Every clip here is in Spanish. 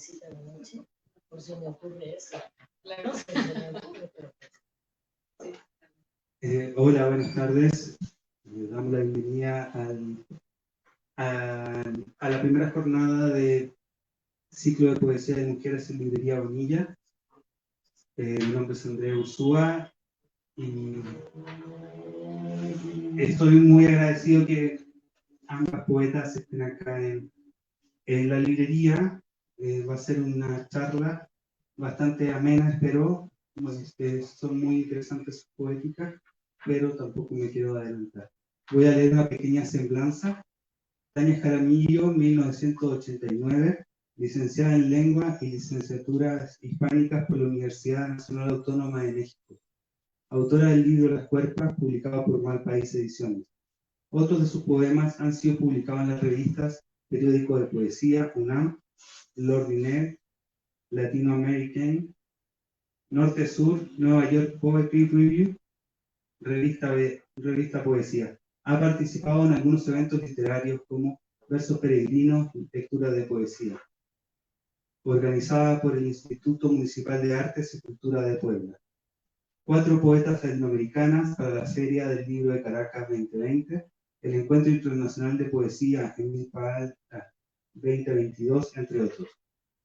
visita de noche, por si me ocurre eso. Claro. No sé si me ocurre, pero... Hola, buenas tardes. Le damos la bienvenida a la primera jornada de ciclo de poesía de mujeres en librería Bonilla. Mi nombre es Andrea Ursúa y estoy muy agradecido que ambas poetas estén acá en la librería. Va a ser una charla bastante amena, espero. Son muy interesantes sus poéticas, pero tampoco me quiero adelantar. Voy a leer una pequeña semblanza. Tania Jaramillo, 1989, licenciada en Lengua y Licenciaturas Hispánicas por la Universidad Nacional Autónoma de México. Autora del libro Las Cuerpas, publicado por Malpaís Ediciones. Otros de sus poemas han sido publicados en las revistas Periódico de Poesía, UNAM, L'Ordinaire, Latino American, Norte Sur, Nueva York Poetry Review, Revista Poesía. Ha participado en algunos eventos literarios como Versos Peregrinos y Lectura de Poesía, organizada por el Instituto Municipal de Artes y Cultura de Puebla. 4 poetas latinoamericanas para la Feria del Libro de Caracas 2020, el Encuentro Internacional de Poesía en Milpa Alta 2022, entre otros.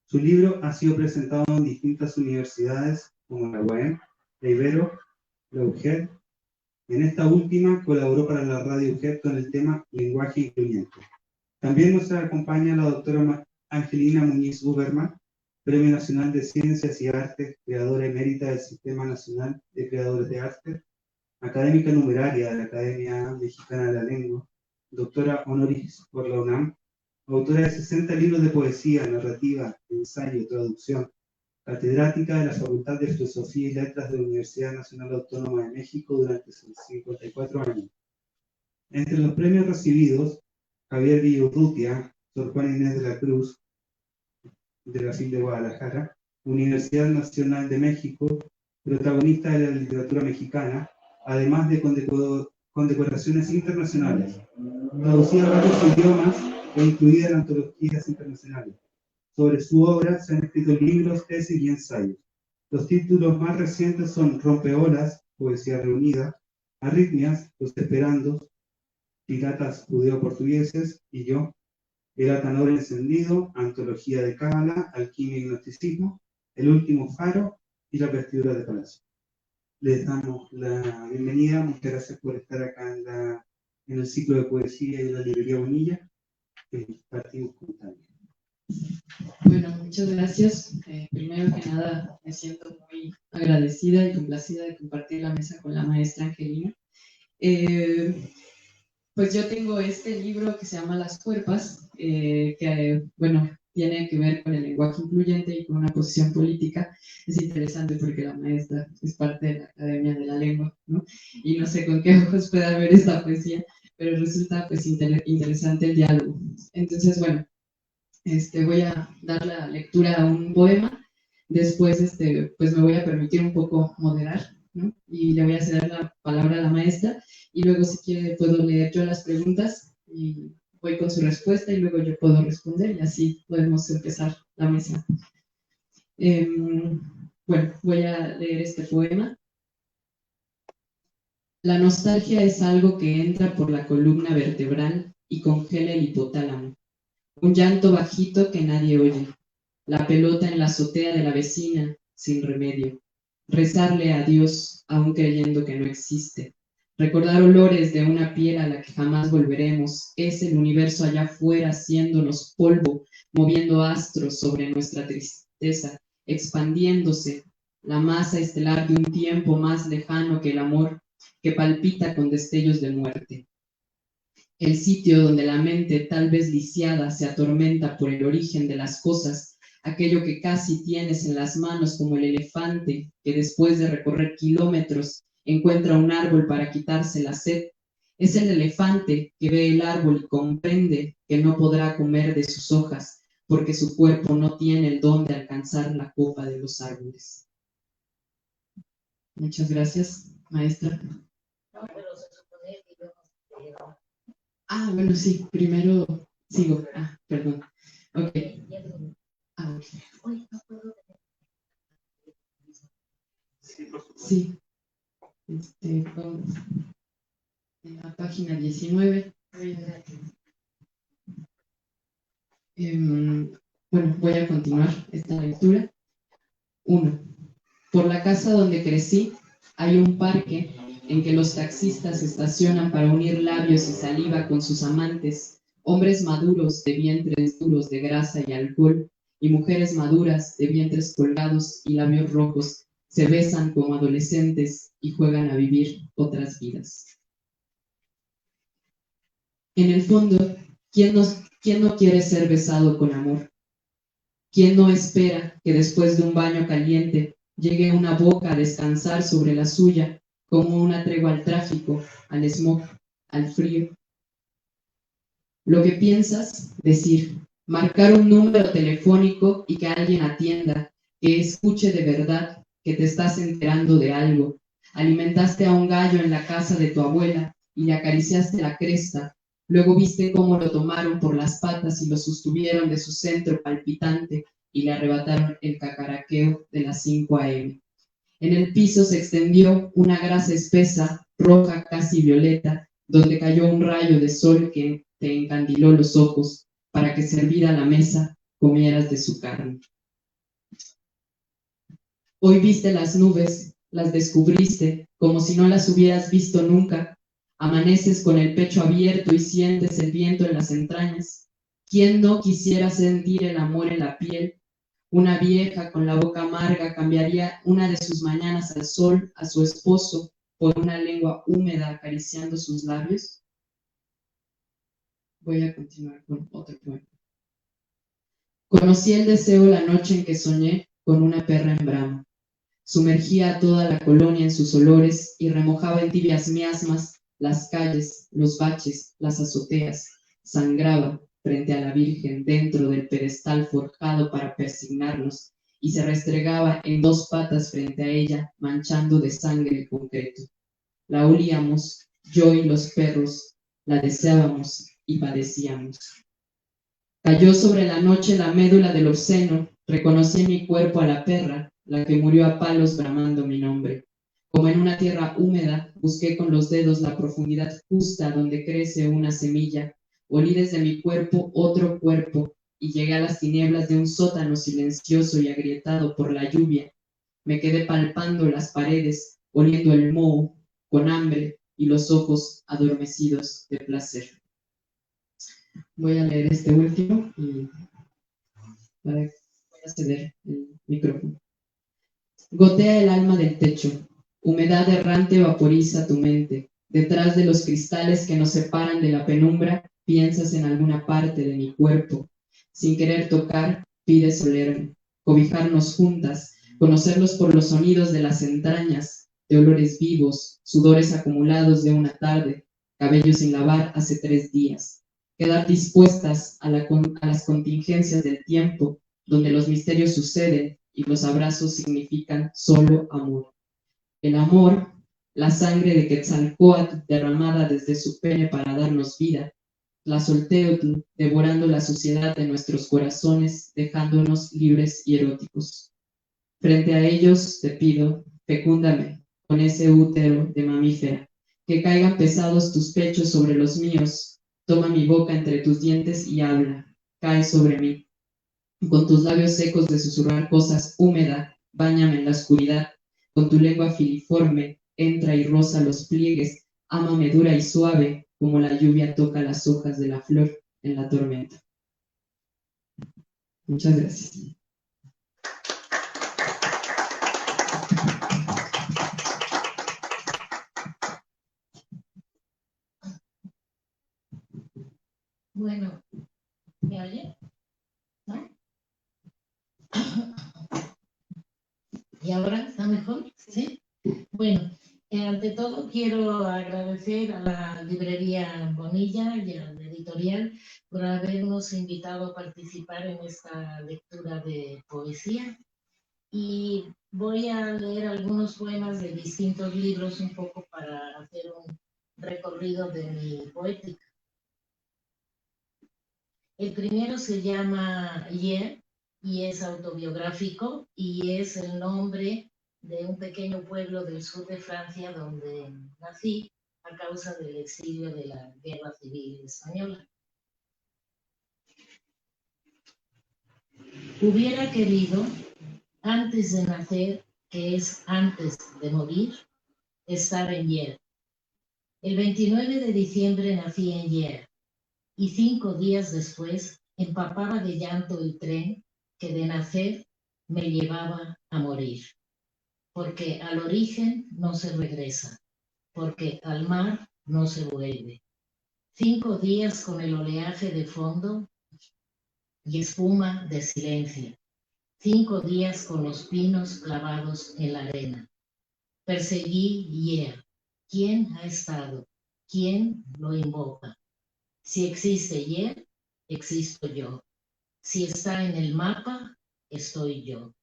Su libro ha sido presentado en distintas universidades como la UAM, la Ibero, la UGED. En esta última colaboró para la radio UGED con el tema Lenguaje Incluyente. También nos acompaña la doctora Angelina Muñiz Huberman, Premio Nacional de Ciencias y Artes, creadora emérita del Sistema Nacional de Creadores de Arte, académica numeraria de la Academia Mexicana de la Lengua, doctora honoris por la UNAM, autora de 60 libros de poesía, narrativa, ensayo, traducción, catedrática de la Facultad de Filosofía y Letras de la Universidad Nacional Autónoma de México durante sus 54 años. Entre los premios recibidos, Javier Villurrutia, Sor Juana Inés de la Cruz, de la FIL de Guadalajara, Universidad Nacional de México, protagonista de la literatura mexicana, además de condecoraciones internacionales, traducida a varios idiomas e incluida en antologías internacionales. Sobre su obra se han escrito libros, tesis y ensayos. Los títulos más recientes son Rompeolas, Poesía Reunida, Arritmias, Los Esperandos, Piratas Judeo-Portugueses y yo, El Atanor Encendido, Antología de Cábala, Alquimia y Gnosticismo, El Último Faro y La Vestidura de Palacio. Les damos la bienvenida, muchas gracias por estar acá en el ciclo de poesía y la librería Bonilla. Partimos con Tania. Bueno, muchas gracias. Primero que nada, me siento muy agradecida y complacida de compartir la mesa con la maestra Angelina. Pues yo tengo este libro que se llama Las Cuerpas, que, bueno, tiene que ver con el lenguaje incluyente y con una posición política. Es interesante porque la maestra es parte de la Academia de la Lengua, ¿no? Y no sé con qué ojos pueda ver esta poesía, pero resulta pues interesante el diálogo. Entonces, bueno, voy a dar la lectura a un poema. Después, pues me voy a permitir un poco moderar, ¿no? Y le voy a ceder la palabra a la maestra. Y luego, si quiere, puedo leer yo las preguntas y voy con su respuesta y luego yo puedo responder y así podemos empezar la mesa. Bueno, voy a leer este poema. La nostalgia es algo que entra por la columna vertebral y congela el hipotálamo. Un llanto bajito que nadie oye. La pelota en la azotea de la vecina, sin remedio. Rezarle a Dios, aún creyendo que no existe. Recordar olores de una piel a la que jamás volveremos. Es el universo allá afuera haciéndonos polvo, moviendo astros sobre nuestra tristeza, expandiéndose. La masa estelar de un tiempo más lejano que el amor, que palpita con destellos de muerte. El sitio donde la mente, tal vez lisiada, se atormenta por el origen de las cosas, aquello que casi tienes en las manos como el elefante que después de recorrer kilómetros encuentra un árbol para quitarse la sed. Es el elefante que ve el árbol y comprende que no podrá comer de sus hojas porque su cuerpo no tiene el don de alcanzar la copa de los árboles. Muchas gracias, maestra. Ah, bueno, sí, primero sigo. Ah, perdón. Ok. Ah, Sí, en la página 19. Bueno, voy a continuar esta lectura. 1. Por la casa donde crecí hay un parque en que los taxistas estacionan para unir labios y saliva con sus amantes, hombres maduros de vientres duros de grasa y alcohol, y mujeres maduras de vientres colgados y labios rojos, se besan como adolescentes y juegan a vivir otras vidas. En el fondo, ¿quién no quiere ser besado con amor? ¿Quién no espera que después de un baño caliente llegue una boca a descansar sobre la suya como una tregua al tráfico, al smog, al frío? Lo que piensas, decir, marcar un número telefónico y que alguien atienda, que escuche de verdad que te estás enterando de algo. Alimentaste a un gallo en la casa de tu abuela y le acariciaste la cresta. Luego viste cómo lo tomaron por las patas y lo sostuvieron de su centro palpitante y le arrebataron el cacaraqueo de las 5 a.m. En el piso se extendió una grasa espesa, roja casi violeta, donde cayó un rayo de sol que te encandiló los ojos para que servida a la mesa comieras de su carne. Hoy viste las nubes, las descubriste como si no las hubieras visto nunca. Amaneces con el pecho abierto y sientes el viento en las entrañas. ¿Quién no quisiera sentir el amor en la piel? Una vieja con la boca amarga cambiaría una de sus mañanas al sol, a su esposo, por una lengua húmeda acariciando sus labios. Voy a continuar con otro poema. Conocí el deseo la noche en que soñé con una perra en brama. Sumergía a toda la colonia en sus olores y remojaba en tibias miasmas las calles, los baches, las azoteas. Sangraba frente a la Virgen dentro del pedestal forjado para persignarnos y se restregaba en dos patas frente a ella, manchando de sangre el concreto. La olíamos, yo y los perros, la deseábamos y padecíamos. Cayó sobre la noche la médula del obsceno, reconocí en mi cuerpo a la perra, la que murió a palos bramando mi nombre. Como en una tierra húmeda, busqué con los dedos la profundidad justa donde crece una semilla. Olí desde mi cuerpo otro cuerpo y llegué a las tinieblas de un sótano silencioso y agrietado por la lluvia. Me quedé palpando las paredes, oliendo el moho, con hambre y los ojos adormecidos de placer. Voy a leer este último y voy a ceder el micrófono. Gotea el alma del techo, humedad errante vaporiza tu mente. Detrás de los cristales que nos separan de la penumbra, piensas en alguna parte de mi cuerpo. Sin querer tocar, pides olerme, cobijarnos juntas, conocerlos por los sonidos de las entrañas, de olores vivos, sudores acumulados de una tarde, cabellos sin lavar hace 3 días. Quedar dispuestas a las contingencias del tiempo, donde los misterios suceden y los abrazos significan solo amor. El amor, la sangre de Quetzalcóatl derramada desde su pene para darnos vida, la Solteotl devorando la suciedad de nuestros corazones, dejándonos libres y eróticos. Frente a ellos te pido, fecúndame con ese útero de mamífera, que caigan pesados tus pechos sobre los míos, toma mi boca entre tus dientes y habla, cae sobre mí. Con tus labios secos de susurrar cosas húmeda, báñame en la oscuridad, con tu lengua filiforme, entra y roza los pliegues, ámame dura y suave, como la lluvia toca las hojas de la flor en la tormenta. Muchas gracias. Bueno, ¿me oye? ¿No? ¿Y ahora está mejor? ¿Sí? Bueno, ante todo quiero agradecer a la librería Bonilla y a la editorial por habernos invitado a participar en esta lectura de poesía. Y voy a leer algunos poemas de distintos libros un poco para hacer un recorrido de mi poética. El primero se llama Yeah y es autobiográfico y es el nombre de un pequeño pueblo del sur de Francia donde nací a causa del exilio de la Guerra Civil Española. Hubiera querido, antes de nacer, que es antes de morir, estar en Yer. El 29 de diciembre nací en Yer y 5 días después empapaba de llanto el tren que de nacer me llevaba a morir. Porque al origen no se regresa, porque al mar no se vuelve. 5 días con el oleaje de fondo y espuma de silencio. 5 días con los pinos clavados en la arena. Perseguí Yer. ¿Quién ha estado? ¿Quién lo invoca? Si existe Yer, existo yo. Si está en el mapa, estoy yo.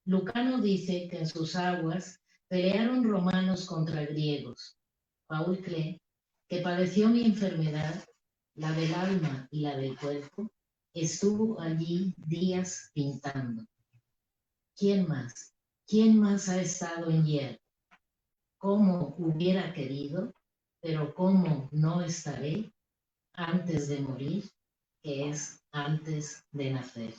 Lucano dice que en sus aguas pelearon romanos contra griegos. Paul Klee, que padeció mi enfermedad, la del alma y la del cuerpo, estuvo allí días pintando. ¿Quién más? ¿Quién más ha estado en Yer? ¿Cómo hubiera querido, pero cómo no estaré antes de morir, que es antes de nacer?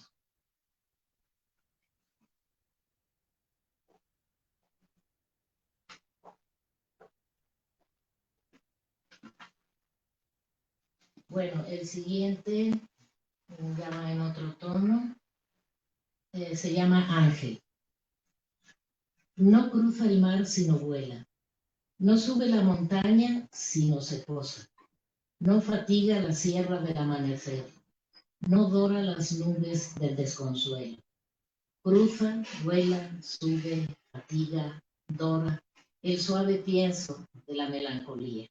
Bueno, el siguiente ya va en otro tono. Se llama Ángel. No cruza el mar sino vuela. No sube la montaña sino se posa. No fatiga la sierra del amanecer. No dora las nubes del desconsuelo. Cruza, vuela, sube, fatiga, dora el suave pienso de la melancolía.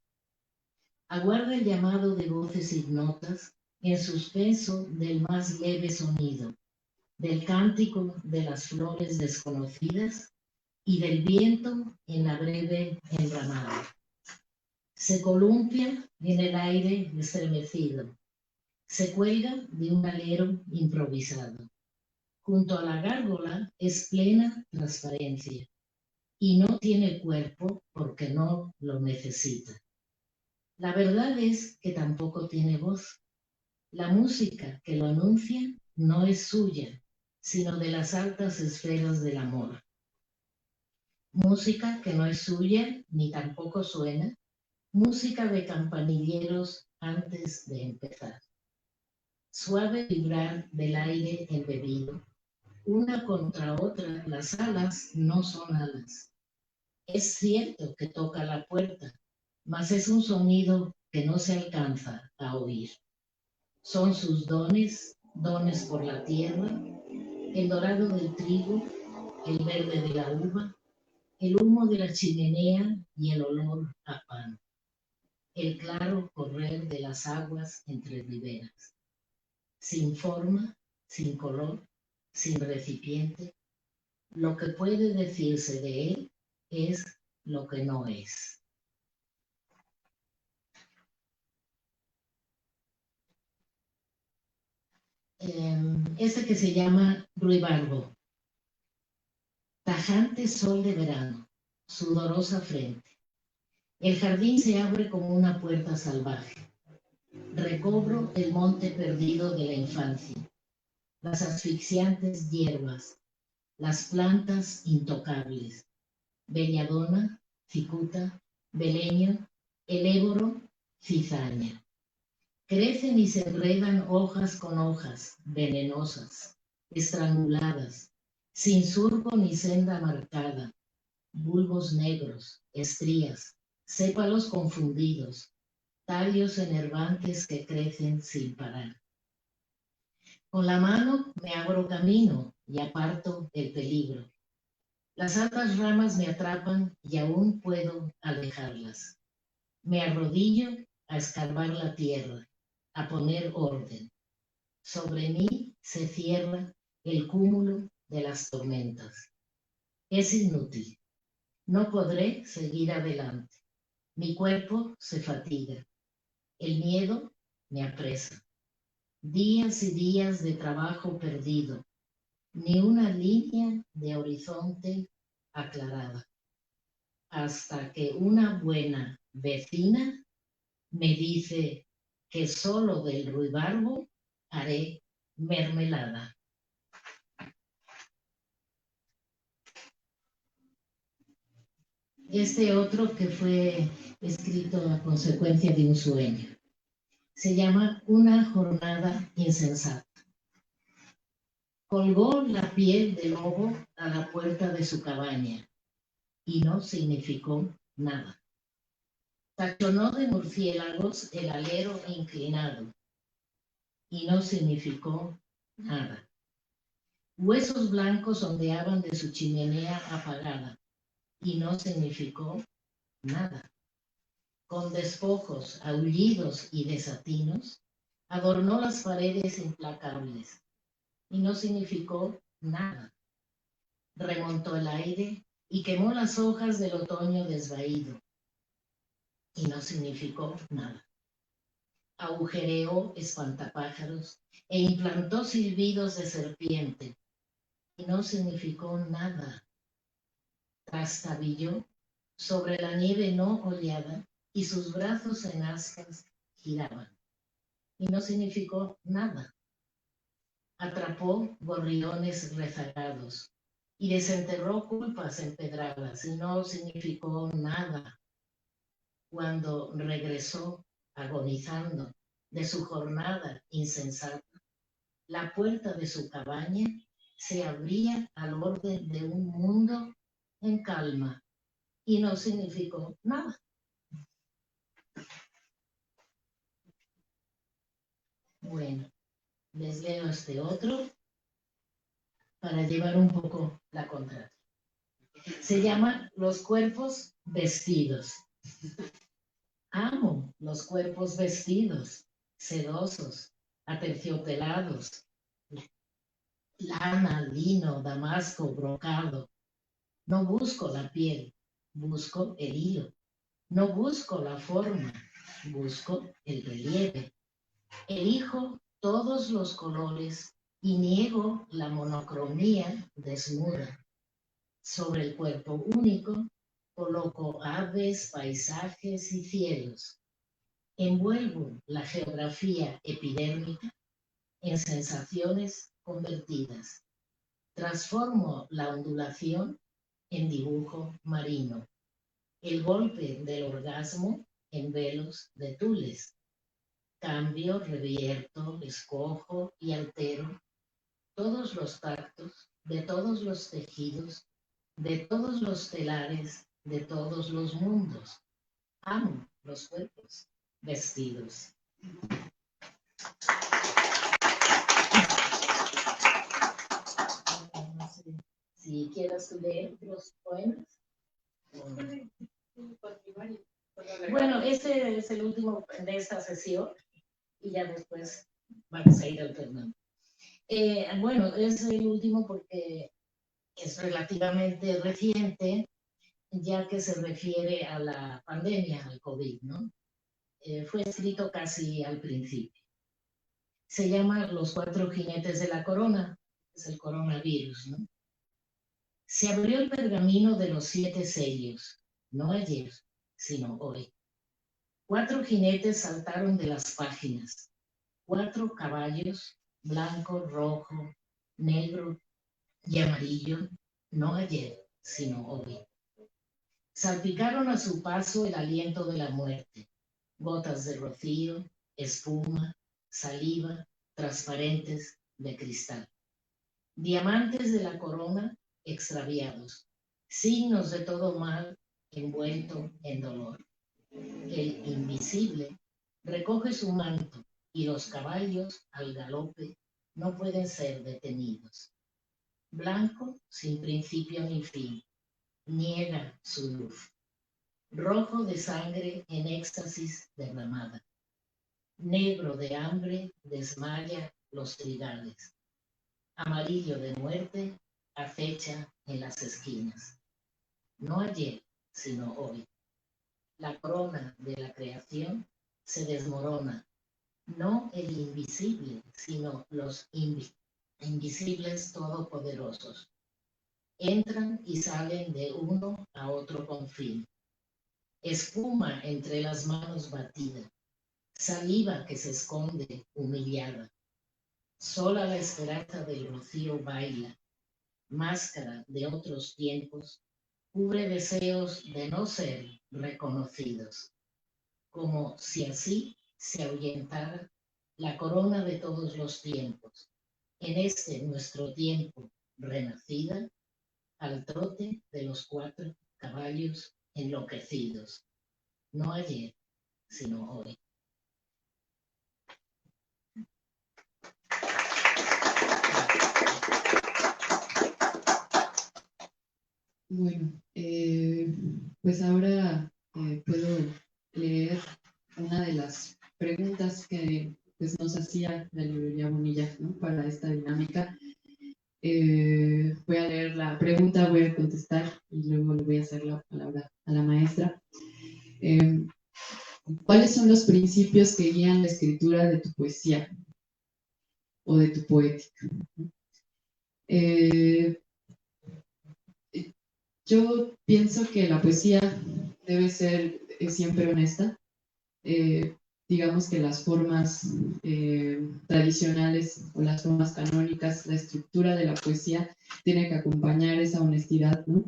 Aguarda el llamado de voces ignotas en suspenso del más leve sonido, del cántico de las flores desconocidas y del viento en la breve enramada. Se columpia en el aire estremecido, se cuelga de un alero improvisado. Junto a la gárgola es plena transparencia y no tiene cuerpo porque no lo necesita. La verdad es que tampoco tiene voz. La música que lo anuncia no es suya, sino de las altas esferas del amor. Música que no es suya ni tampoco suena, música de campanilleros antes de empezar. Suave vibrar del aire embebido, una contra otra las alas no son alas. Es cierto que toca la puerta, mas es un sonido que no se alcanza a oír. Son sus dones, dones por la tierra, el dorado del trigo, el verde de la uva, el humo de la chimenea y el olor a pan, el claro correr de las aguas entre riberas. Sin forma, sin color, sin recipiente, lo que puede decirse de él es lo que no es. Este que se llama Ruibarbo. Tajante sol de verano, sudorosa frente. El jardín se abre como una puerta salvaje. Recobro el monte perdido de la infancia, las asfixiantes hierbas, las plantas intocables, belladona, cicuta, beleño, el éboro, cizaña. Crecen y se enredan hojas con hojas, venenosas, estranguladas, sin surco ni senda marcada, bulbos negros, estrías, sépalos confundidos, tallos enervantes que crecen sin parar. Con la mano me abro camino y aparto el peligro. Las altas ramas me atrapan y aún puedo alejarlas. Me arrodillo a escarbar la tierra, a poner orden. Sobre mí se cierra el cúmulo de las tormentas. Es inútil. No podré seguir adelante. Mi cuerpo se fatiga. El miedo me apresa. Días y días de trabajo perdido. Ni una línea de horizonte aclarada, hasta que una buena vecina me dice que solo del ruibarbo haré mermelada. Este otro que fue escrito a consecuencia de un sueño. Se llama Una jornada insensata. Colgó la piel de lobo a la puerta de su cabaña y no significó nada. Tachonó de murciélagos el alero inclinado y no significó nada. Huesos blancos ondeaban de su chimenea apagada y no significó nada. Con despojos, aullidos y desatinos, adornó las paredes implacables y no significó nada. Remontó el aire y quemó las hojas del otoño desvaído y no significó nada. Agujereó espantapájaros e implantó silbidos de serpiente y no significó nada. Trastabilló sobre la nieve no hollada y sus brazos en aspas giraban y no significó nada. Atrapó gorriones rezagados y desenterró culpas empedradas y no significó nada. Cuando regresó agonizando de su jornada insensata, la puerta de su cabaña se abría al orden de un mundo en calma y no significó nada. Bueno, les leo este otro para llevar un poco la contraria. Se llama Los cuerpos vestidos. Amo los cuerpos vestidos, sedosos, aterciopelados, lana, lino, damasco, brocado. No busco la piel, busco el hilo. No busco la forma, busco el relieve. Elijo todos los colores y niego la monocromía desnuda. Sobre el cuerpo único coloco aves, paisajes y cielos. Envuelvo la geografía epidérmica en sensaciones convertidas. Transformo la ondulación en dibujo marino. El golpe del orgasmo en velos de tules. Cambio, revierto, escojo y altero todos los tactos de todos los tejidos, de todos los telares, de todos los mundos. Amo los cuerpos vestidos. No sé si quieras leer los poemas. Bueno, este es el último de esta sesión y ya después vamos a ir alternando. Bueno, es el último porque es relativamente reciente, ya que se refiere a la pandemia, al COVID, ¿no? Fue escrito casi al principio. Se llama Los cuatro jinetes de la corona, es el coronavirus, ¿no? Se abrió el pergamino de los 7 sellos, no ayer, sino hoy. 4 jinetes saltaron de las páginas, 4 caballos, blanco, rojo, negro y amarillo, no ayer, sino hoy. Salpicaron a su paso el aliento de la muerte, gotas de rocío, espuma, saliva, transparentes de cristal. Diamantes de la corona extraviados, signos de todo mal envuelto en dolor. El invisible recoge su manto y los caballos al galope no pueden ser detenidos. Blanco sin principio ni fin, niega su luz. Rojo de sangre en éxtasis derramada. Negro de hambre desmaya los trigales. Amarillo de muerte acecha en las esquinas. No ayer, sino hoy. La corona de la creación se desmorona. No el invisible, sino los invisibles todopoderosos. entran y salen de uno a otro confín. Espuma entre las manos batida, saliva que se esconde humillada. Sola la esperanza del rocío baila, máscara de otros tiempos, cubre deseos de no ser reconocidos, como si así se ahuyentara la corona de todos los tiempos. En este nuestro tiempo renacida, al trote de los 4 caballos enloquecidos, no ayer, sino hoy. Bueno, pues ahora puedo leer una de las preguntas que pues, nos hacía la librería Bonilla, ¿no? Para esta dinámica. Voy a leer la pregunta, voy a contestar y luego le voy a hacer la palabra a la maestra. ¿Cuáles son los principios que guían la escritura de tu poesía o de tu poética? Yo pienso que la poesía debe ser siempre honesta. Digamos que las formas tradicionales o las formas canónicas, la estructura de la poesía tiene que acompañar esa honestidad, ¿no?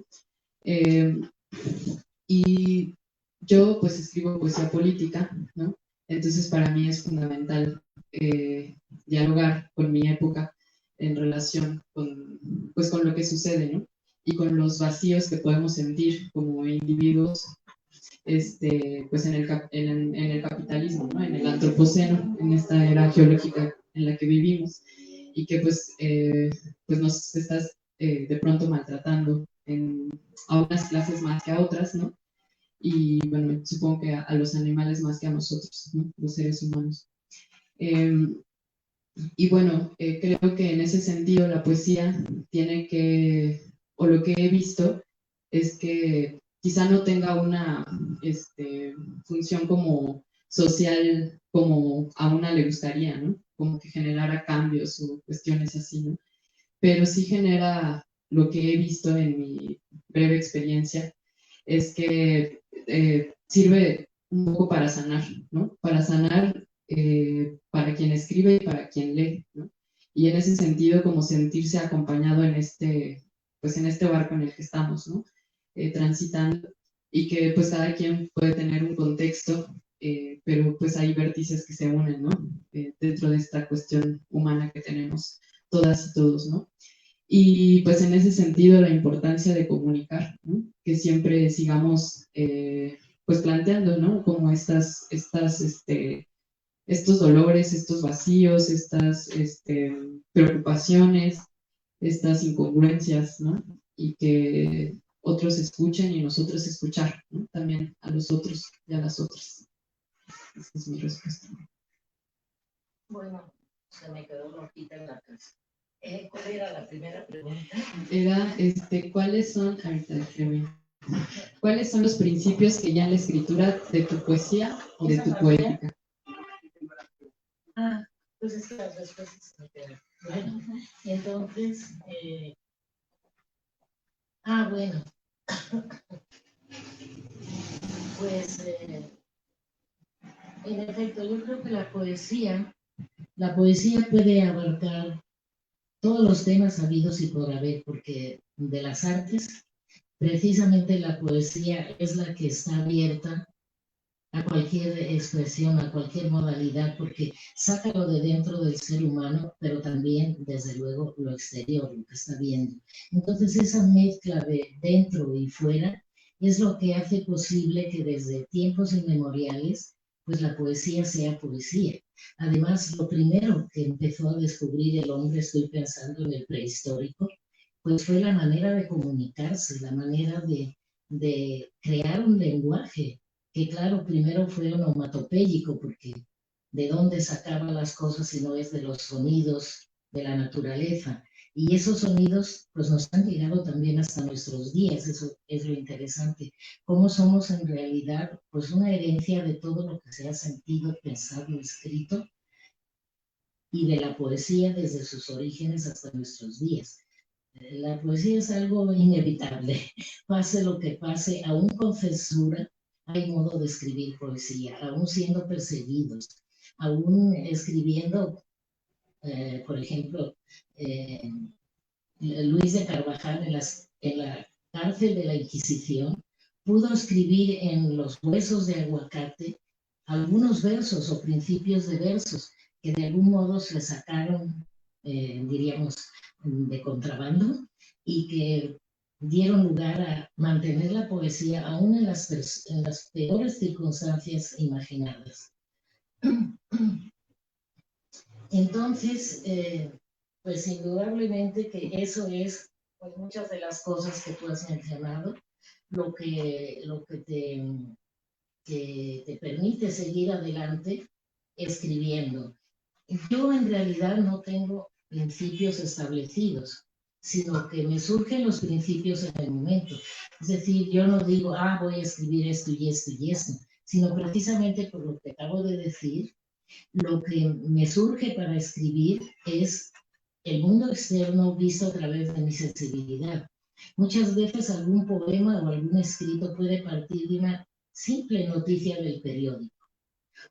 Y yo pues escribo poesía política, ¿no? Entonces para mí es fundamental dialogar con mi época en relación pues, con lo que sucede, ¿no? Y con los vacíos que podemos sentir como individuos pues en el capitalismo, ¿no? En el antropoceno, en esta era geológica en la que vivimos y que pues nos estás de pronto maltratando a unas clases más que a otras, ¿no? Y bueno, supongo que a los animales más que a nosotros, ¿no? Los seres humanos. Y bueno, creo que en ese sentido la poesía tiene que, o lo que he visto, es que quizá no tenga una función como social como a una le gustaría, ¿no? Como que generara cambios o cuestiones así, ¿no? Pero sí genera lo que he visto en mi breve experiencia, es que sirve un poco para sanar, ¿no? Para sanar para quien escribe y para quien lee, ¿no? Y en ese sentido, como sentirse acompañado pues en este barco en el que estamos, ¿no? Transitando, y que pues cada quien puede tener un contexto, pero pues hay vértices que se unen, ¿no? Dentro de esta cuestión humana que tenemos todas y todos, ¿no? Y pues en ese sentido la importancia de comunicar, ¿no? Que siempre sigamos pues planteando, ¿no? Como estos dolores, estos vacíos, estas preocupaciones, estas incongruencias, ¿no? Y que otros escuchen y nosotros escuchar, ¿no? También a los otros y a las otras. Esa es mi respuesta. Bueno, se me quedó loquita en la casa. ¿Cuál era la primera pregunta? Era, ¿cuáles son los principios que guían la escritura de tu poesía o de tu poética? Ah, pues es que las respuestas se me quedan. Bueno, entonces, bueno, pues, en efecto, yo creo que la poesía puede abarcar todos los temas habidos y por haber, porque de las artes, precisamente la poesía es la que está abierta a cualquier expresión, a cualquier modalidad, porque saca lo de dentro del ser humano, pero también, desde luego, lo exterior, lo que está viendo. Entonces, esa mezcla de dentro y fuera es lo que hace posible que desde tiempos inmemoriales, pues la poesía sea poesía. Además, lo primero que empezó a descubrir el hombre, estoy pensando en el prehistórico, pues fue la manera de comunicarse, la manera de crear un lenguaje que claro, primero fue onomatopéyico, porque de dónde sacaba las cosas si no es de los sonidos de la naturaleza. Y esos sonidos pues nos han llegado también hasta nuestros días, eso es lo interesante. Cómo somos en realidad pues una herencia de todo lo que se ha sentido, pensado, escrito, y de la poesía desde sus orígenes hasta nuestros días. La poesía es algo inevitable. Pase lo que pase, aún con censura, hay modo de escribir poesía, aún siendo perseguidos, aún escribiendo, por ejemplo, eh, Luis de Carvajal en la cárcel de la Inquisición, pudo escribir en los huesos de aguacate algunos versos o principios de versos que de algún modo se sacaron, diríamos, de contrabando y que dieron lugar a mantener la poesía aún en las peores circunstancias imaginadas. Entonces, pues indudablemente que eso es, pues muchas de las cosas que tú has mencionado, lo que te permite seguir adelante escribiendo. Yo en realidad no tengo principios establecidos, sino que me surgen los principios en el momento. Es decir, yo no digo, voy a escribir esto y esto y esto, sino precisamente por lo que acabo de decir, lo que me surge para escribir es el mundo externo visto a través de mi sensibilidad. Muchas veces algún poema o algún escrito puede partir de una simple noticia del periódico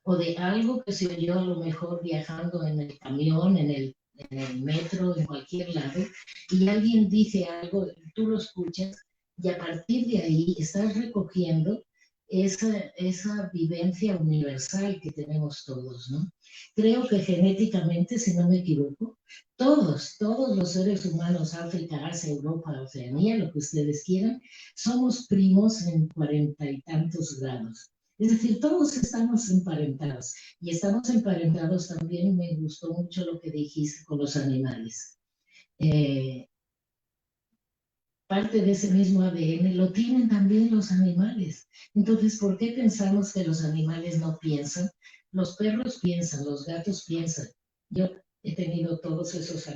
o de algo que se oyó a lo mejor viajando en el camión, en el metro, en cualquier lado, y alguien dice algo, tú lo escuchas y a partir de ahí estás recogiendo esa vivencia universal que tenemos todos, ¿no? Creo que genéticamente, si no me equivoco, todos los seres humanos, África, Asia, Europa, Oceanía, lo que ustedes quieran, somos primos en 40 y tantos grados. Es decir, todos estamos emparentados y estamos emparentados también, me gustó mucho lo que dijiste con los animales. Parte de ese mismo ADN lo tienen también los animales. Entonces, ¿por qué pensamos que los animales no piensan? Los perros piensan, los gatos piensan. Yo he tenido todos esos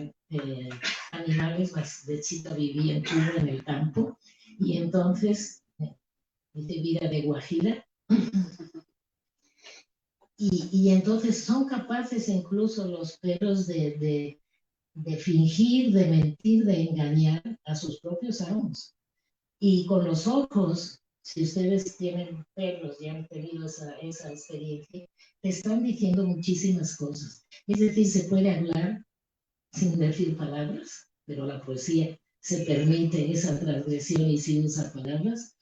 animales, más de chica viví en Cuba, en el campo, y entonces hice vida de guajira. Y entonces son capaces incluso los perros de fingir, de mentir, de engañar a sus propios amos. Y con los ojos, si ustedes tienen perros y han tenido esa experiencia, te están diciendo muchísimas cosas. Es decir, se puede hablar sin decir palabras, pero la poesía se permite esa transgresión y sin usar palabras.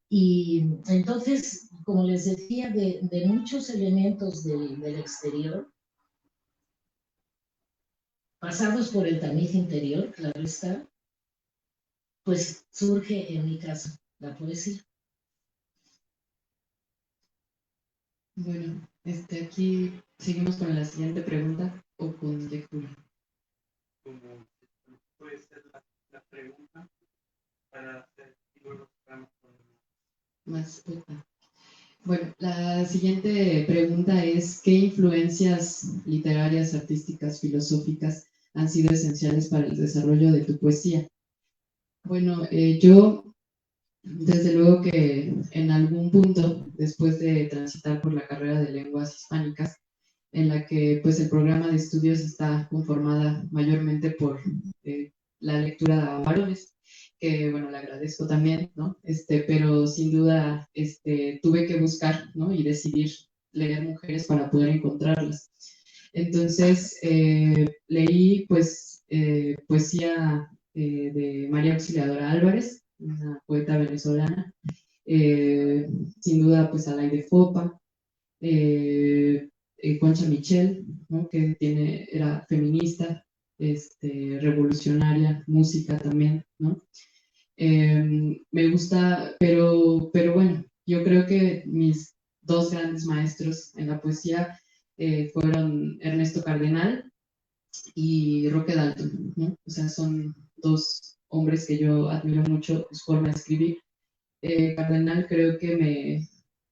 Y entonces, como les decía, de muchos elementos del exterior, pasados por el tamiz interior, claro está, pues surge en mi caso la poesía. Bueno, aquí seguimos con la siguiente pregunta o con lectura. Como puede ser la pregunta para hacer y luego vamos con Más poca. Bueno, la siguiente pregunta es, ¿qué influencias literarias, artísticas, filosóficas han sido esenciales para el desarrollo de tu poesía? Bueno, yo desde luego que en algún punto, después de transitar por la carrera de lenguas hispánicas, en la que pues el programa de estudios está conformada mayormente por la lectura a varones, que bueno, le agradezco también, ¿no? Pero sin duda tuve que buscar, ¿no? Y decidir leer mujeres para poder encontrarlas. Entonces, leí pues poesía de María Auxiliadora Álvarez, una poeta venezolana, sin duda pues Alaide Fopa, Concha Michel, ¿no? Que era feminista, revolucionaria, música también, ¿no? Me gusta, pero bueno, yo creo que mis dos grandes maestros en la poesía fueron Ernesto Cardenal y Roque Dalton, ¿no? O sea, son dos hombres que yo admiro mucho su forma de escribir. Cardenal creo que